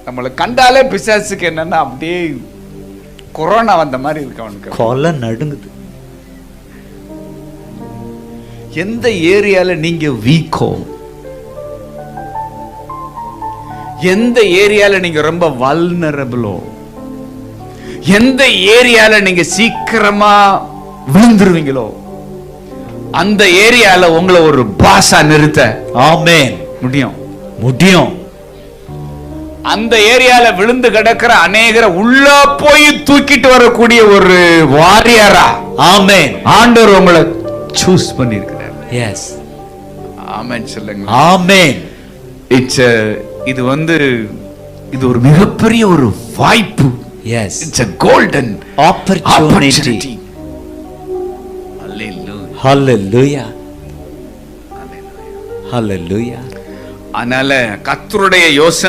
நம்மளை கண்டாலே பிசாசுக்கு என்னன்னா அப்படியே கொரோனா வந்த மாதிரி இருக்கு அவனுக்கு. கொலை நடுங்குது. எந்த ஏரியால நீங்க வீக்கோ, எந்த ஏரியால நீங்க ரொம்ப வல்னரபிளோ, எந்த ஏரியால நீங்க சீக்கிரமா விழுந்துருவீங்களோ, அந்த ஏரியால உங்களை ஒரு பாசா நிறுத்த ஆமென் முடியும். முடியும். அந்த ஏரியால விழுந்து கிடக்கிற அநேகரை உள்ள போய் தூக்கிட்டு வரக்கூடிய ஒரு வாரியரா ஆமென் ஆண்டவர் உங்களை சூஸ் பண்ணியிருக்கிறார். எஸ் ஆமென் சொல்லுங்க. ஆமென். இது இது ஒரு மிகப்பெரிய ஒரு வாய்ப்பு. S it's a golden opportunity. Hallelujah. Hallelujah. Hallelujah. அதனால கர்த்தருடைய யோசனை